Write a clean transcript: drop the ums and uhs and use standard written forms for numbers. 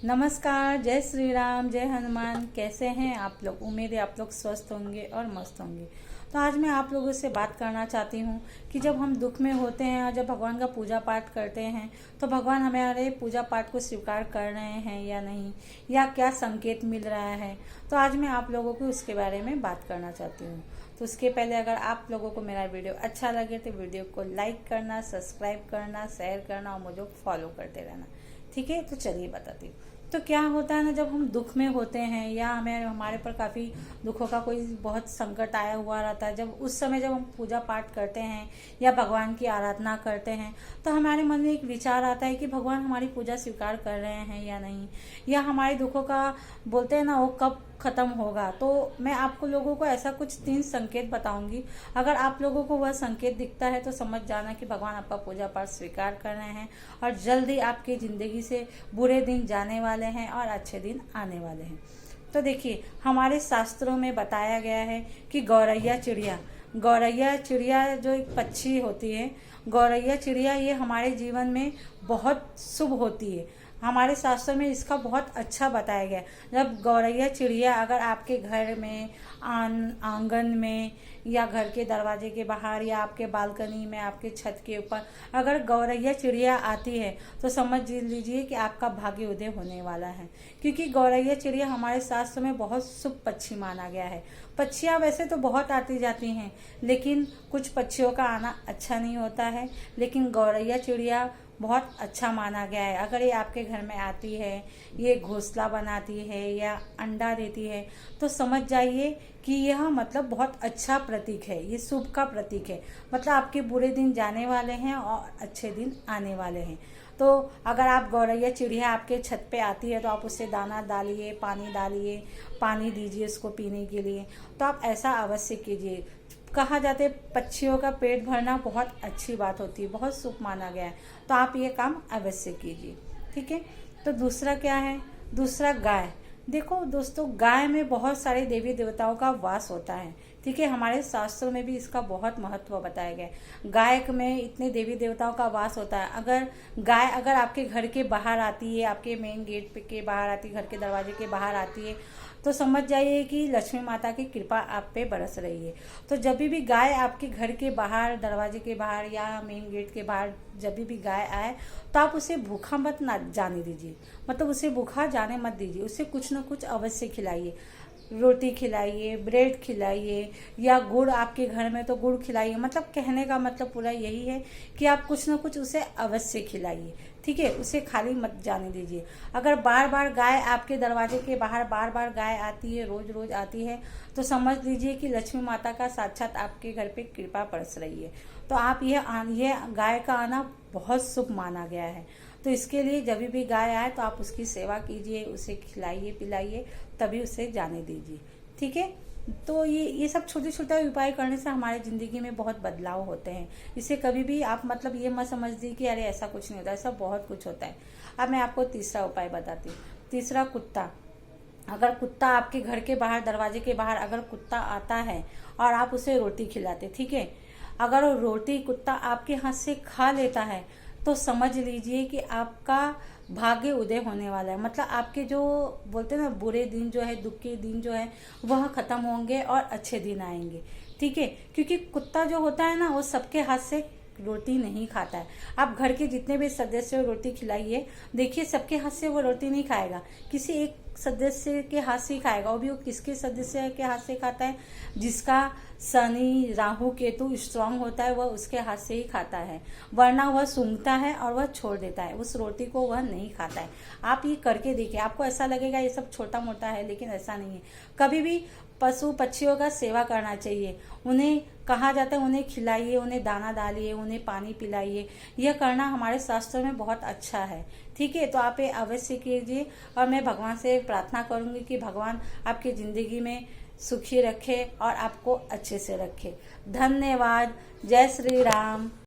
नमस्कार, जय श्री राम, जय हनुमान। कैसे हैं आप लोग? उम्मीद है आप लोग स्वस्थ होंगे और मस्त होंगे। तो आज मैं आप लोगों से बात करना चाहती हूँ कि जब हम दुख में होते हैं और जब भगवान का पूजा पाठ करते हैं तो भगवान हमारे पूजा पाठ को स्वीकार कर रहे हैं या नहीं, या क्या संकेत मिल रहा है। तो आज मैं आप लोगों को उसके बारे में बात करना चाहती हूँ। तो उसके पहले अगर आप लोगों को मेरा वीडियो अच्छा लगे तो वीडियो को लाइक करना, सब्सक्राइब करना, शेयर करना और मुझे फॉलो करते रहना। ठीक है, तो चलिए बताती हूँ। तो क्या होता है ना, जब हम दुख में होते हैं या हमारे पर काफ़ी दुखों का कोई बहुत संकट आया हुआ रहता है, जब उस समय जब हम पूजा पाठ करते हैं या भगवान की आराधना करते हैं तो हमारे मन में एक विचार आता है कि भगवान हमारी पूजा स्वीकार कर रहे हैं या नहीं, या हमारे दुखों का बोलते हैं ना वो कब खत्म होगा। तो मैं आपको लोगों को ऐसा कुछ 3 संकेत बताऊंगी। अगर आप लोगों को वह संकेत दिखता है तो समझ जाना कि भगवान आपका पूजा पाठ स्वीकार कर रहे हैं और जल्दी आपकी जिंदगी से बुरे दिन जाने वाले हैं और अच्छे दिन आने वाले हैं। तो देखिए, हमारे शास्त्रों में बताया गया है कि गौरैया चिड़िया जो एक पक्षी होती है, गौरैया चिड़िया ये हमारे जीवन में बहुत शुभ होती है। हमारे शास्त्रों में इसका बहुत अच्छा बताया गया। जब गौरैया चिड़िया अगर आपके घर में आंगन में या घर के दरवाजे के बाहर या आपके बालकनी में, आपके छत के ऊपर अगर गौरैया चिड़िया आती है तो समझ लीजिए कि आपका भाग्य उदय होने वाला है। क्योंकि गौरैया चिड़िया हमारे शास्त्र में बहुत शुभ पक्षी माना गया है। पक्षियाँ वैसे तो बहुत आती जाती हैं, लेकिन कुछ पक्षियों का आना अच्छा नहीं होता है, लेकिन गौरैया चिड़िया बहुत अच्छा माना गया है। अगर ये आपके घर में आती है, ये घोंसला बनाती है या अंडा देती है तो समझ जाइए कि यह मतलब बहुत अच्छा प्रतीक है, ये शुभ का प्रतीक है। मतलब आपके बुरे दिन जाने वाले हैं और अच्छे दिन आने वाले हैं। तो अगर आप गौरैया चिड़िया आपके छत पे आती है तो आप उससे दाना डालिए, पानी दीजिए उसको पीने के लिए। तो आप ऐसा अवश्य कीजिए। कहा जाते पक्षियों का पेट भरना बहुत अच्छी बात होती है, बहुत शुभ माना गया है। तो आप ये काम अवश्य कीजिए। ठीक है। तो दूसरा क्या है? दूसरा गाय। देखो दोस्तों, गाय में बहुत सारे देवी देवताओं का वास होता है। ठीक है, हमारे शास्त्रों में भी इसका बहुत महत्व बताया गया है। गाय में इतने देवी देवताओं का वास होता है। अगर गाय अगर आपके घर के बाहर आती है, आपके मेन गेट पे के बाहर आती है, घर के दरवाजे के बाहर आती है, तो समझ जाइए कि लक्ष्मी माता की कृपा आप पे बरस रही है। तो जब भी गाय आपके घर के बाहर, दरवाजे के बाहर या मेन गेट के बाहर जब भी गाय आए तो आप उसे भूखा मत ना जाने दीजिए। मतलब उसे भूखा जाने मत दीजिए, उसे कुछ ना कुछ अवश्य खिलाइए। रोटी खिलाइए, ब्रेड खिलाइए, या गुड़ आपके घर में तो गुड़ खिलाइए। मतलब कहने का मतलब पूरा यही है कि आप कुछ ना कुछ उसे अवश्य खिलाइए। ठीक है, उसे खाली मत जाने दीजिए। अगर बार बार गाय आपके दरवाजे के बाहर बार बार गाय आती है, रोज रोज आती है, तो समझ लीजिए कि लक्ष्मी माता का साक्षात आपके घर पे कृपा बरस रही है। तो आप ये गाय का आना बहुत शुभ माना गया है। तो इसके लिए जब भी गाय आए तो आप उसकी सेवा कीजिए, उसे खिलाइए पिलाइए, तभी उसे जाने दीजिए। ठीक है। तो ये सब छोटे छोटे उपाय करने से हमारे ज़िंदगी में बहुत बदलाव होते हैं। इसे कभी भी आप मतलब ये मत समझ दी कि अरे ऐसा कुछ नहीं होता, ऐसा बहुत कुछ होता है। अब मैं आपको तीसरा उपाय बताती हूँ। तीसरा, कुत्ता। अगर कुत्ता आपके घर के बाहर, दरवाजे के बाहर अगर कुत्ता आता है और आप उसे रोटी खिलाते, ठीक है, अगर वो रोटी कुत्ता आपके हाथ से खा लेता है तो समझ लीजिए कि आपका भाग्य उदय होने वाला है। मतलब आपके जो बोलते हैं ना बुरे दिन जो है, दुख के दिन जो है, वह खत्म होंगे और अच्छे दिन आएंगे। ठीक है। क्योंकि कुत्ता जो होता है ना, वो सबके हाथ से रोटी नहीं खाता है। आप घर के जितने भी सदस्य रोटी खिलाइए, देखिए सबके हाथ से वो रोटी नहीं खाएगा, किसी एक सदस्य के हाथ से ही खाएगा। वो भी वो किसके सदस्य के हाथ से खाता है? जिसका शनि राहु केतु स्ट्रांग होता है, वह उसके हाथ से ही खाता है। वरना वह सूंघता है और वह छोड़ देता है, उस रोटी को वह नहीं खाता है। आप ये करके देखिए, आपको ऐसा लगेगा ये सब छोटा मोटा है, लेकिन ऐसा नहीं है। कभी भी पशु पक्षियों का सेवा करना चाहिए। उन्हें कहा जाता है उन्हें खिलाइए, उन्हें दाना डालिए, उन्हें पानी पिलाइए। यह करना हमारे शास्त्रों में बहुत अच्छा है। ठीक है। तो आप ये अवश्य कीजिए और मैं भगवान से प्रार्थना करूंगी कि भगवान आपकी जिंदगी में सुखी रखे और आपको अच्छे से रखे। धन्यवाद। जय श्री राम।